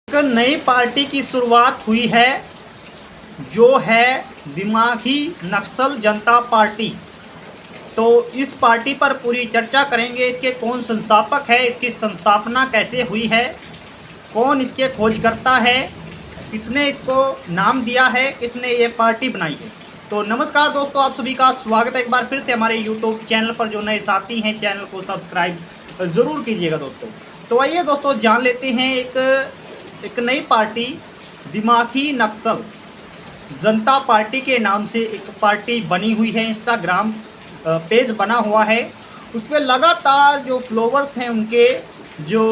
एक नई पार्टी की शुरुआत हुई है जो है दिमागी नक्सल जनता पार्टी। तो इस पार्टी पर पूरी चर्चा करेंगे। इसके कौन संस्थापक है, इसकी संस्थापना कैसे हुई है, कौन इसके खोजकर्ता है, किसने इसको नाम दिया है, किसने ये पार्टी बनाई है। तो नमस्कार दोस्तों, आप सभी का स्वागत है एक बार फिर से हमारे यूट्यूब चैनल पर। जो नए साथी हैं चैनल को सब्सक्राइब ज़रूर कीजिएगा दोस्तों। तो आइए दोस्तों जान लेते हैं एक नई पार्टी दिमागी नक्सल जनता पार्टी के नाम से एक पार्टी बनी हुई है। इंस्टाग्राम पेज बना हुआ है, उस पर लगातार जो फॉलोवर्स हैं उनके जो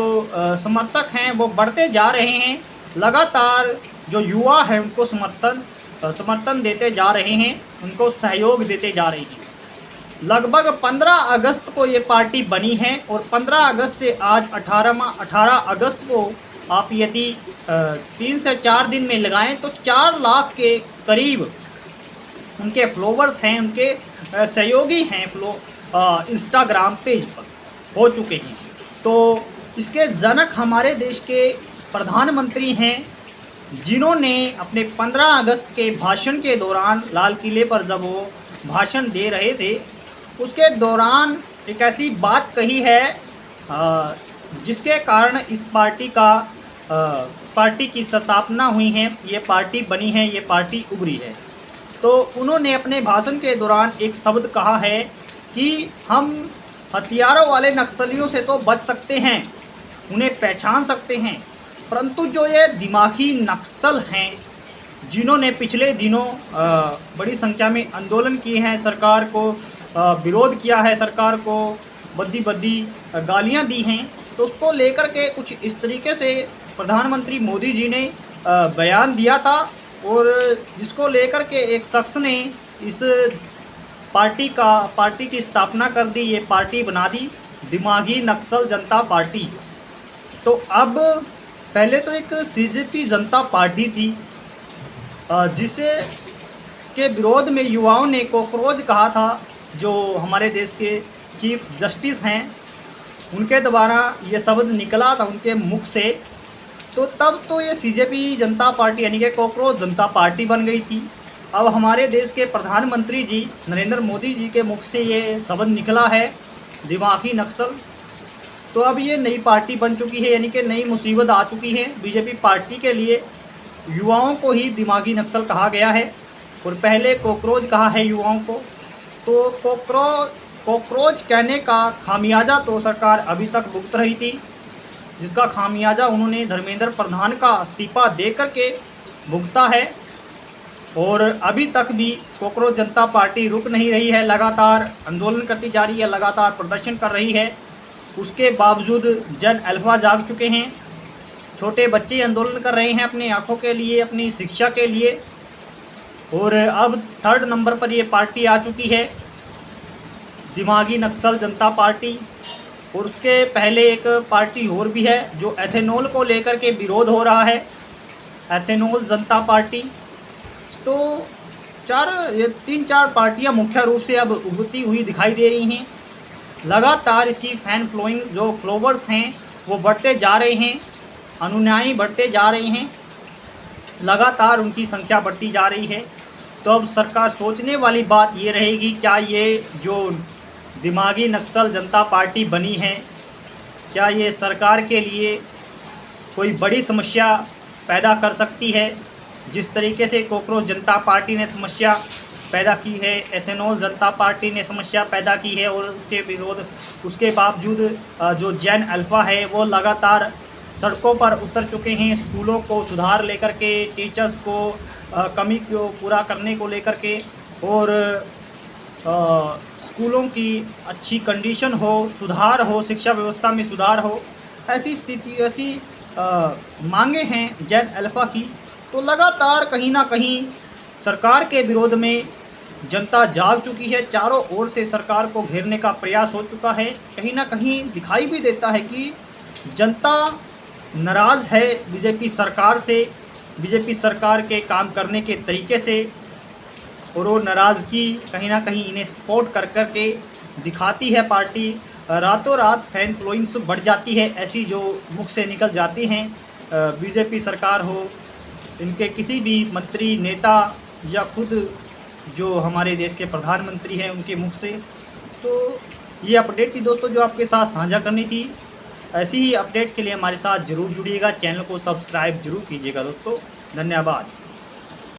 समर्थक हैं वो बढ़ते जा रहे हैं। लगातार जो युवा हैं उनको समर्थन देते जा रहे हैं, उनको सहयोग देते जा रहे हैं। लगभग 15 अगस्त को ये पार्टी बनी है और 15 अगस्त से आज 18 अगस्त को आप यदि 3 से 4 दिन में लगाएं तो 4 लाख के करीब उनके फॉलोवर्स हैं, उनके सहयोगी हैं इंस्टाग्राम पेज पर हो चुके हैं। तो इसके जनक हमारे देश के प्रधानमंत्री हैं, जिन्होंने अपने 15 अगस्त के भाषण के दौरान लाल किले पर जब वो भाषण दे रहे थे उसके दौरान एक ऐसी बात कही है जिसके कारण इस पार्टी की स्थापना हुई है, ये पार्टी बनी है, ये पार्टी उभरी है। तो उन्होंने अपने भाषण के दौरान एक शब्द कहा है कि हम हथियारों वाले नक्सलियों से तो बच सकते हैं, उन्हें पहचान सकते हैं, परंतु जो ये दिमागी नक्सल हैं जिन्होंने पिछले दिनों बड़ी संख्या में आंदोलन किए हैं, सरकार को विरोध किया है, सरकार को बद्दी गालियां दी हैं, तो उसको लेकर के कुछ इस तरीके से प्रधानमंत्री मोदी जी ने बयान दिया था और जिसको लेकर के एक शख्स ने इस पार्टी की स्थापना कर दी, ये पार्टी बना दी दिमागी नक्सल जनता पार्टी। तो अब पहले तो एक सीजेपी जनता पार्टी थी जिसे के विरोध में युवाओं ने कॉकरोच कहा था। जो हमारे देश के चीफ जस्टिस हैं उनके द्वारा ये शब्द निकला था उनके मुख से, तो तब तो ये सीजेपी जनता पार्टी यानी कि कॉकरोच जनता पार्टी बन गई थी। अब हमारे देश के प्रधानमंत्री जी नरेंद्र मोदी जी के मुख से ये शब्द निकला है दिमागी नक्सल, तो अब ये नई पार्टी बन चुकी है, यानी कि नई मुसीबत आ चुकी है बीजेपी पार्टी के लिए। युवाओं को ही दिमागी नक्सल कहा गया है और पहले कॉकरोच कहा है युवाओं को। तो कॉकरोच कहने का खामियाजा तो सरकार अभी तक भुगत रही थी, जिसका खामियाजा उन्होंने धर्मेंद्र प्रधान का इस्तीफा दे करके भुगता है। और अभी तक भी कॉकरोच जनता पार्टी रुक नहीं रही है, लगातार आंदोलन करती जा रही है, लगातार प्रदर्शन कर रही है। उसके बावजूद जन अल्फा जाग चुके हैं, छोटे बच्चे आंदोलन कर रहे हैं अपनी आँखों के लिए, अपनी शिक्षा के लिए। और अब 3rd नंबर पर ये पार्टी आ चुकी है दिमागी नक्सल जनता पार्टी। और उसके पहले एक पार्टी और भी है जो एथेनॉल को लेकर के विरोध हो रहा है, एथेनॉल जनता पार्टी। तो 3-4 पार्टियां मुख्य रूप से अब उभरती हुई दिखाई दे रही हैं। लगातार इसकी फैन फ्लोइंग जो फॉलोवर्स हैं वो बढ़ते जा रहे हैं, अनुयायी बढ़ते जा रहे हैं, लगातार उनकी संख्या बढ़ती जा रही है। तो अब सरकार सोचने वाली बात ये रहेगी, क्या ये जो दिमागी नक्सल जनता पार्टी बनी है, क्या ये सरकार के लिए कोई बड़ी समस्या पैदा कर सकती है। जिस तरीके से कॉकरोच जनता पार्टी ने समस्या पैदा की है, एथेनॉल जनता पार्टी ने समस्या पैदा की है, और उसके बावजूद जो जैन अल्फा है वो लगातार सड़कों पर उतर चुके हैं, स्कूलों को सुधार लेकर के, टीचर्स को कमी को पूरा करने को लेकर के, और स्कूलों की अच्छी कंडीशन हो, सुधार हो, शिक्षा व्यवस्था में सुधार हो, ऐसी स्थिति, ऐसी मांगे हैं जैन अल्फा की। तो लगातार कहीं ना कहीं सरकार के विरोध में जनता जाग चुकी है, चारों ओर से सरकार को घेरने का प्रयास हो चुका है। कहीं ना कहीं दिखाई भी देता है कि जनता नाराज़ है बीजेपी सरकार से, बीजेपी सरकार के काम करने के तरीके से, और वो नाराज़गी कहीं ना कहीं इन्हें सपोर्ट कर के दिखाती है पार्टी। रातों रात फैन फॉलोइंग्स बढ़ जाती है, ऐसी जो मुख से निकल जाती हैं बीजेपी सरकार हो, इनके किसी भी मंत्री, नेता या खुद जो हमारे देश के प्रधानमंत्री हैं उनके मुख से। तो ये अपडेट थी दोस्तों जो आपके साथ साझा करनी थी। ऐसी ही अपडेट के लिए हमारे साथ ज़रूर जुड़िएगा, चैनल को सब्सक्राइब जरूर कीजिएगा दोस्तों। धन्यवाद।